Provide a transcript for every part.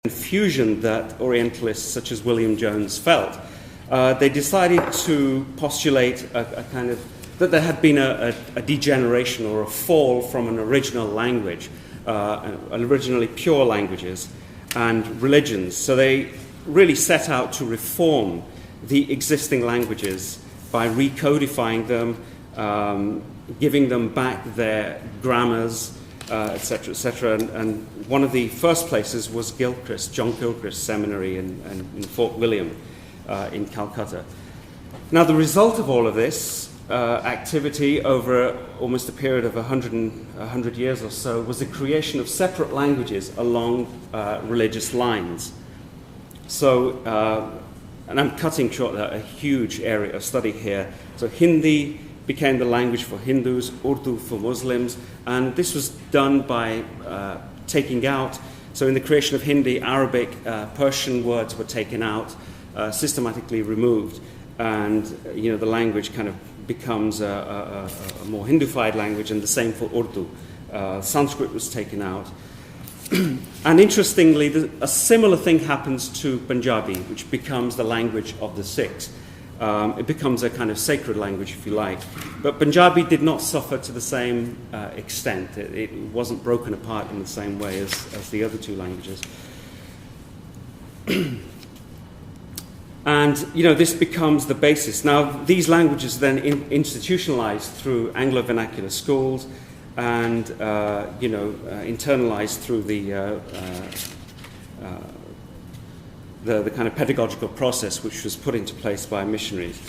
confusion that Orientalists such as William Jones felt, they decided to postulate a kind of that there had been a degeneration or a fall from an original language, originally pure languages and religions. So they really set out to reform the existing languages by recodifying them, giving them back their grammars, etc., etc. And one of the first places was John Gilchrist Seminary in Fort William in Calcutta. Now, the result of all of this activity over almost a period of 100 years or so was the creation of separate languages along religious lines. So, and I'm cutting short a huge area of study here. So Hindi became the language for Hindus, Urdu for Muslims, and this was done by taking out, so in the creation of Hindi, Arabic, Persian words were taken out, systematically removed, and the language kind of becomes a more Hindufied language, and the same for Urdu. Sanskrit was taken out. And interestingly, a similar thing happens to Punjabi, which becomes the language of the Sikhs. It becomes a kind of sacred language, if you like. But Punjabi did not suffer to the same extent. It wasn't broken apart in the same way as the other two languages. And, this becomes the basis. Now, these languages then institutionalized through Anglo-vernacular schools and, internalized through the kind of pedagogical process which was put into place by missionaries.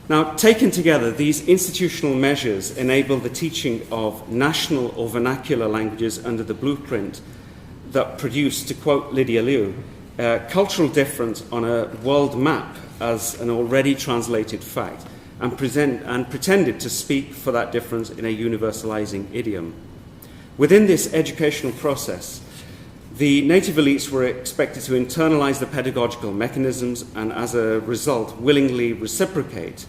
Now, taken together, these institutional measures enable the teaching of national or vernacular languages under the blueprint that produced, to quote Lydia Liu, cultural difference on a world map as an already translated fact, and pretended to speak for that difference in a universalizing idiom. Within this educational process, the native elites were expected to internalize the pedagogical mechanisms and, as a result, willingly reciprocate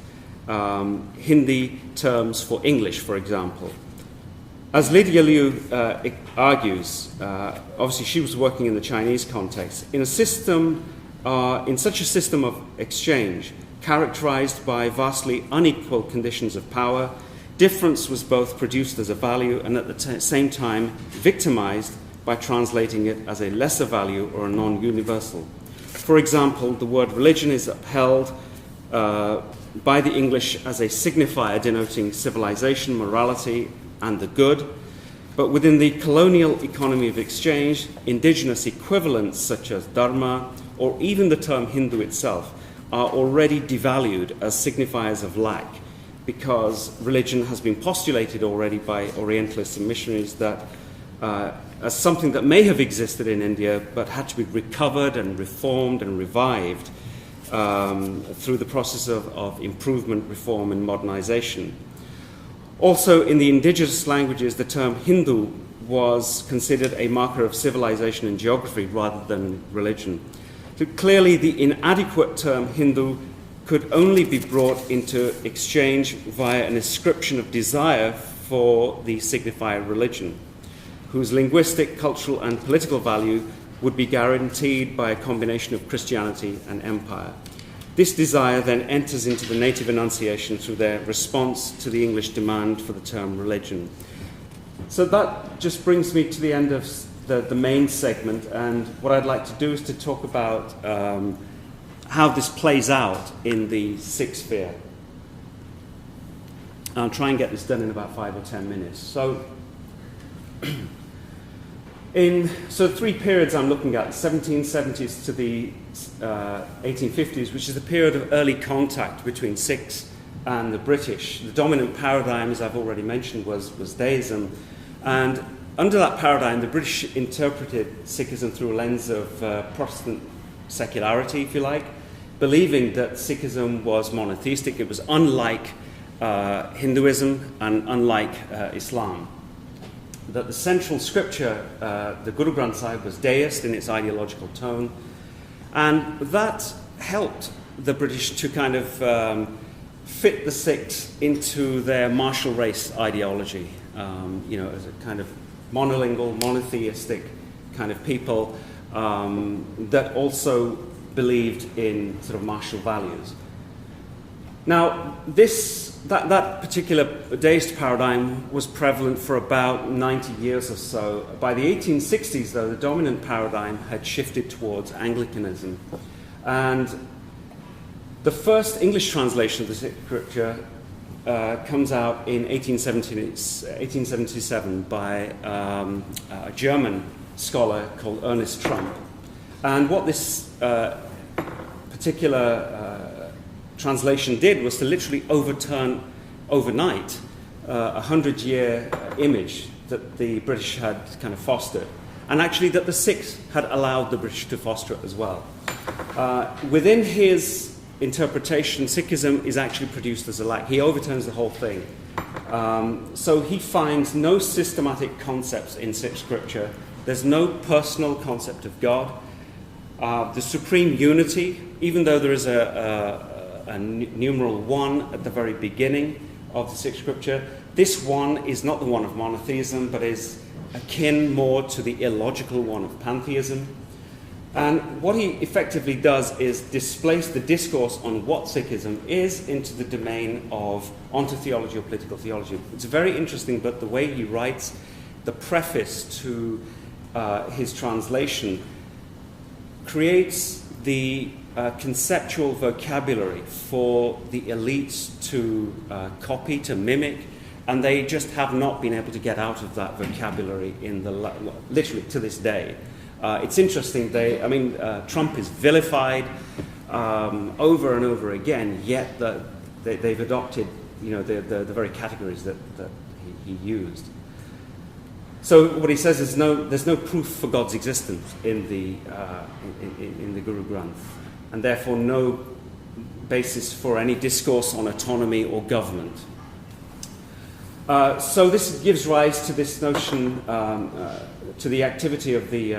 Hindi terms for English, for example. As Lydia Liu argues, obviously she was working in the Chinese context, in such a system of exchange, characterized by vastly unequal conditions of power, difference was both produced as a value and at the same time victimized by translating it as a lesser value or a non-universal. For example, the word religion is upheld by the English as a signifier denoting civilization, morality, and the good, but within the colonial economy of exchange, indigenous equivalents such as dharma or even the term Hindu itself are already devalued as signifiers of lack, because religion has been postulated already by Orientalists and missionaries that as something that may have existed in India but had to be recovered and reformed and revived through the process of improvement, reform, and modernization. Also, in the indigenous languages, the term Hindu was considered a marker of civilization and geography rather than religion. So clearly, the inadequate term Hindu could only be brought into exchange via an ascription of desire for the signifier religion, whose linguistic, cultural, and political value would be guaranteed by a combination of Christianity and empire. This desire then enters into the native enunciation through their response to the English demand for the term religion. So that just brings me to the end of the main segment, and what I'd like to do is to talk about how this plays out in the Sikh sphere. I'll try and get this done in about 5 or 10 minutes. So three periods I'm looking at, the 1770s to the 1850s, which is the period of early contact between Sikhs and the British. The dominant paradigm, as I've already mentioned, was Deism. And under that paradigm, the British interpreted Sikhism through a lens of Protestant secularity, if you like, believing that Sikhism was monotheistic. It was unlike Hinduism and unlike Islam. That the central scripture, the Guru Granth Sahib, was deist in its ideological tone, and that helped the British to kind of fit the Sikhs into their martial race ideology, as a kind of monolingual, monotheistic kind of people that also believed in sort of martial values. Now, that particular deist paradigm was prevalent for about 90 years or so. By the 1860s, though, the dominant paradigm had shifted towards Anglicanism. And the first English translation of the scripture comes out in 1877 by a German scholar called Ernest Trump. And what this particular translation did was to literally overturn overnight a 100-year image that the British had kind of fostered, and actually that the Sikhs had allowed the British to foster it as well. Within his interpretation, Sikhism is actually produced as a lie. He overturns the whole thing. So he finds no systematic concepts in Sikh scripture. There's no personal concept of God. The supreme unity, even though there is a numeral 1 at the very beginning of the Sikh scripture, this one is not the one of monotheism, but is akin more to the illogical one of pantheism. And what he effectively does is displace the discourse on what Sikhism is into the domain of onto-theology or political theology. It's very interesting, but the way he writes the preface to his translation creates the conceptual vocabulary for the elites to copy, to mimic, and they just have not been able to get out of that vocabulary literally to this day. It's interesting. Trump is vilified over and over again, yet they've adopted, the very categories that he used. So what he says is there's no proof for God's existence in the Guru Granth, and therefore no basis for any discourse on autonomy or government. So this gives rise to this notion, to the activity of the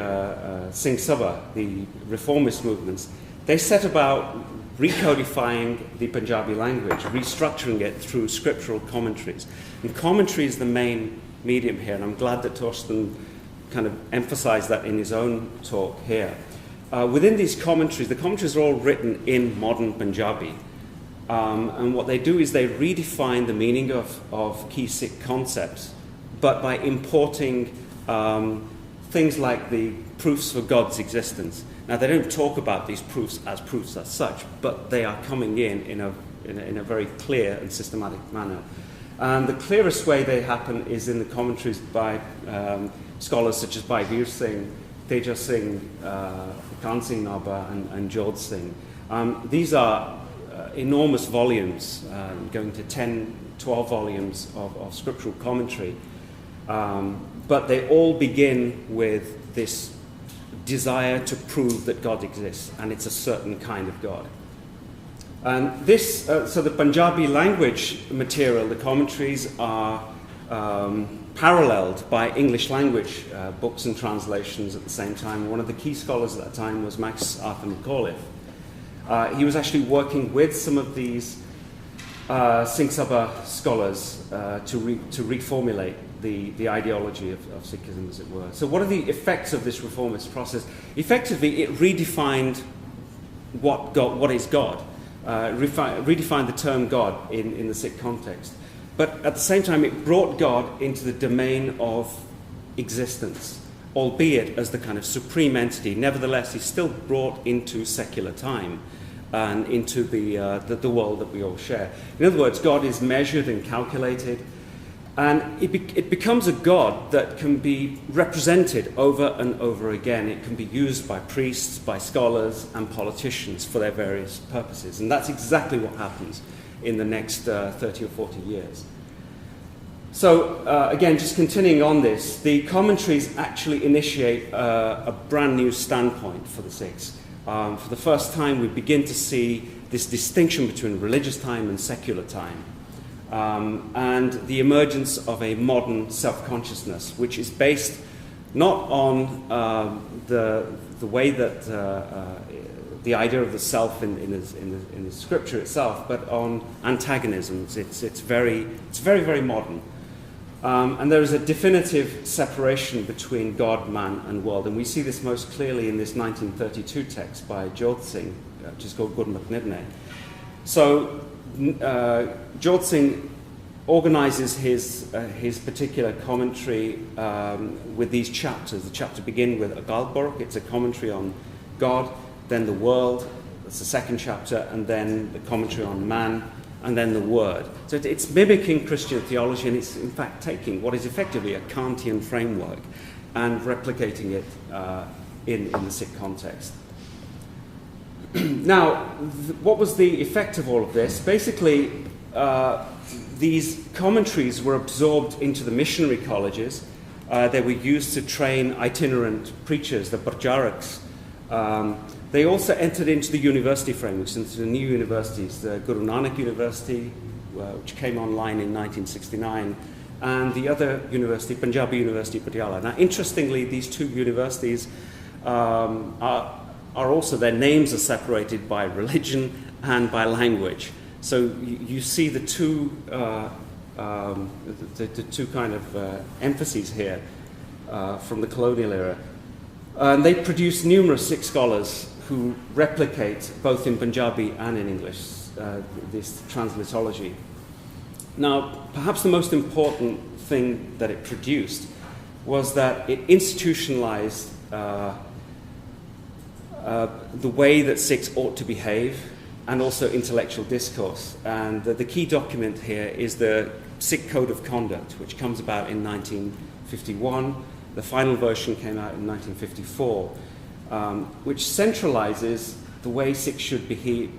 Singh Sabha, the reformist movements. They set about recodifying the Punjabi language, restructuring it through scriptural commentaries. And commentary is the main medium here, and I'm glad that Torsten kind of emphasized that in his own talk here. Within these commentaries, the commentaries are all written in modern Punjabi. And what they do is they redefine the meaning of key Sikh concepts, but by importing things like the proofs for God's existence. Now, they don't talk about these proofs as such, but they are coming in a very clear and systematic manner. And the clearest way they happen is in the commentaries by scholars such as Bhaivir Singh, Tejas Singh, Khan Singh Nabha, and Jodh Singh. These are enormous volumes, going to 10, 12 volumes of scriptural commentary. But they all begin with this desire to prove that God exists, and it's a certain kind of God. And this, so the Punjabi language material, the commentaries are paralleled by English language books and translations at the same time. One of the key scholars at that time was Max Arthur McAuliffe. He was actually working with some of these Singh Sabha scholars to reformulate the ideology of Sikhism, as it were. So what are the effects of this reformist process? Effectively, it redefined what is God, redefined the term God in the Sikh context. But at the same time, it brought God into the domain of existence, albeit as the kind of supreme entity. Nevertheless, he's still brought into secular time and into the world that we all share. In other words, God is measured and calculated, and it becomes a God that can be represented over and over again. It can be used by priests, by scholars, and politicians for their various purposes. And that's exactly what happens in the next 30 or 40 years. So, again, just continuing on this, the commentaries actually initiate a brand new standpoint for the Sikhs. For the first time, we begin to see this distinction between religious time and secular time, and the emergence of a modern self-consciousness, which is based not on the way that the idea of the self in the scripture itself, but on antagonisms. It's very, very modern. And there is a definitive separation between God, man, and world. And we see this most clearly in this 1932 text by Jodh, which is called Gurmat Nirnay. So Jodh organizes his particular commentary with these chapters. The chapter begins with Akal Purkh. It's a commentary on God, then the world. That's the second chapter, and then the commentary on man, and then the Word. So it's mimicking Christian theology, and it's in fact taking what is effectively a Kantian framework and replicating it in the Sikh context. Now, what was the effect of all of this? Basically, these commentaries were absorbed into the missionary colleges. They were used to train itinerant preachers, the Pracharaks. They also entered into the university frameworks, into the new universities, the Guru Nanak University, which came online in 1969, and the other university, Punjabi University, Patiala. Now, interestingly, these two universities are also, their names are separated by religion and by language. So you see the two kind of emphases here from the colonial era. And they produce numerous Sikh scholars who replicate both in Punjabi and in English this translatology. Now, perhaps the most important thing that it produced was that it institutionalized the way that Sikhs ought to behave, and also intellectual discourse. And the key document here is the Sikh Code of Conduct, which comes about in 1951. The final version came out in 1954, which centralizes the way Sikhs should behave.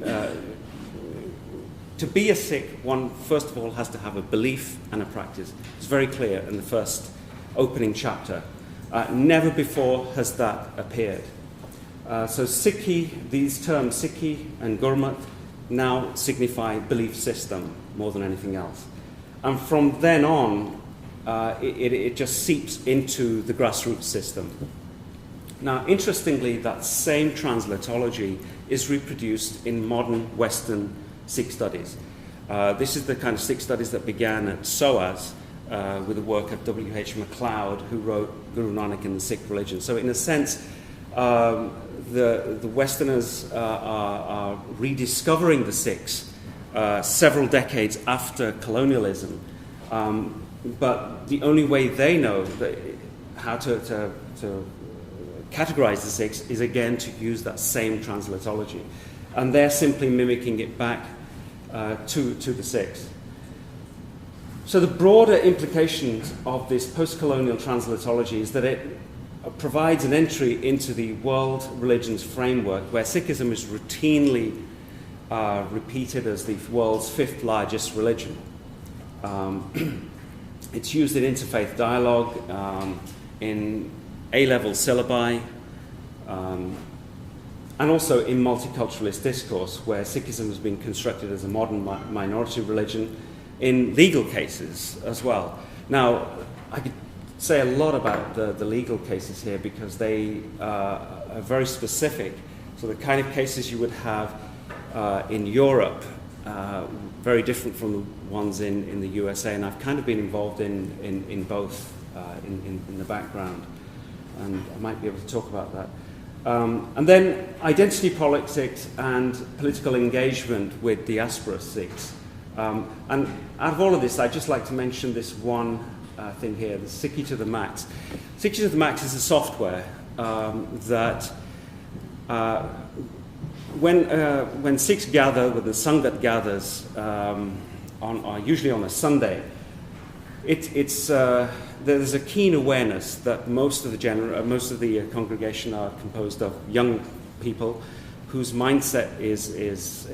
To be a Sikh, one first of all has to have a belief and a practice. It's very clear in the first opening chapter. Never before has that appeared. So Sikhi, these terms Sikhi and Gurmat now signify belief system more than anything else. And from then on, it just seeps into the grassroots system. Now, interestingly, that same translatology is reproduced in modern Western Sikh studies. This is the kind of Sikh studies that began at SOAS with the work of W.H. MacLeod, who wrote Guru Nanak in the Sikh Religion. So in a sense, the Westerners are rediscovering the Sikhs several decades after colonialism. But the only way they know how to categorize the Sikhs is again to use that same translatology. And they're simply mimicking it back to the Sikhs. So the broader implications of this post-colonial translatology is that it provides an entry into the world religions framework where Sikhism is routinely repeated as the world's fifth largest religion. It's used in interfaith dialogue, in A-level syllabi, and also in multiculturalist discourse, where Sikhism has been constructed as a modern minority religion in legal cases as well. Now, I could say a lot about the legal cases here because they are very specific. So the kind of cases you would have in Europe, very different from the ones in the USA, and I've kind of been involved in both in the background, and I might be able to talk about that. And then identity politics and political engagement with diaspora Sikhs. And out of all of this, I'd just like to mention this one thing here, the Sikhi to the Max. Sikhi to the Max is a software that when Sikhs gather, when the Sangat gathers, usually on a Sunday, there's a keen awareness that most of the congregation are composed of young people whose mindset is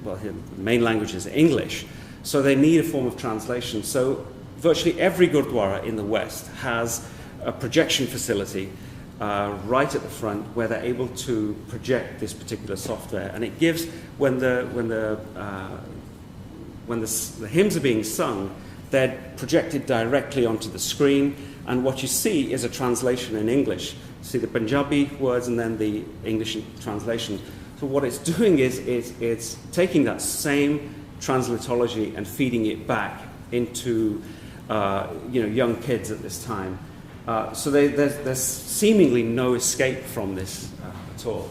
well, the main language is English, so they need a form of translation. So virtually every Gurdwara in the West has a projection facility right at the front where they're able to project this particular software, and it gives when the hymns are being sung, they're projected directly onto the screen, and what you see is a translation in English. You see the Punjabi words and then the English translation. So what it's doing is it's taking that same translatology and feeding it back into young kids at this time. So there's seemingly no escape from this at all.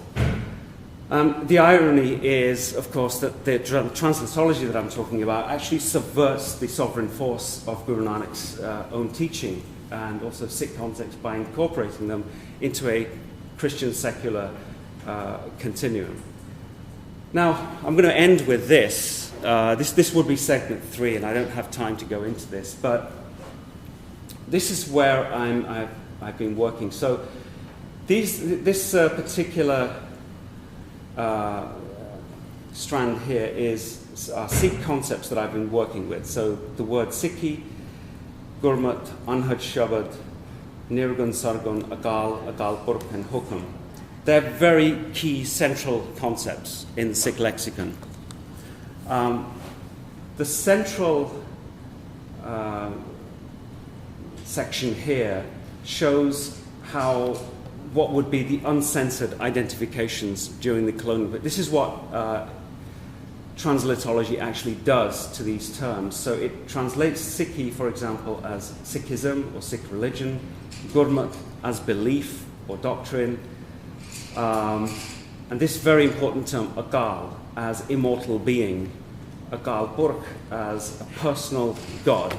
The irony is, of course, that the translatology that I'm talking about actually subverts the sovereign force of Guru Nanak's own teaching and also Sikh concepts by incorporating them into a Christian secular continuum. Now, I'm going to end with this. This would be segment 3, and I don't have time to go into this, but this is where I've been working. So this particular strand here is Sikh concepts that I've been working with. So the word Sikhi, Gurmat, Anhaj Shabad, Nirgun Sargun, Akal Purkh, and Hukam. They're very key central concepts in the Sikh lexicon. The central section here shows what would be the uncensored identifications during the colonial period. This is what translatology actually does to these terms. So it translates Sikhi, for example, as Sikhism or Sikh religion, Gurmat as belief or doctrine, and this very important term, Akal, as immortal being, Akal Purkh as a personal God.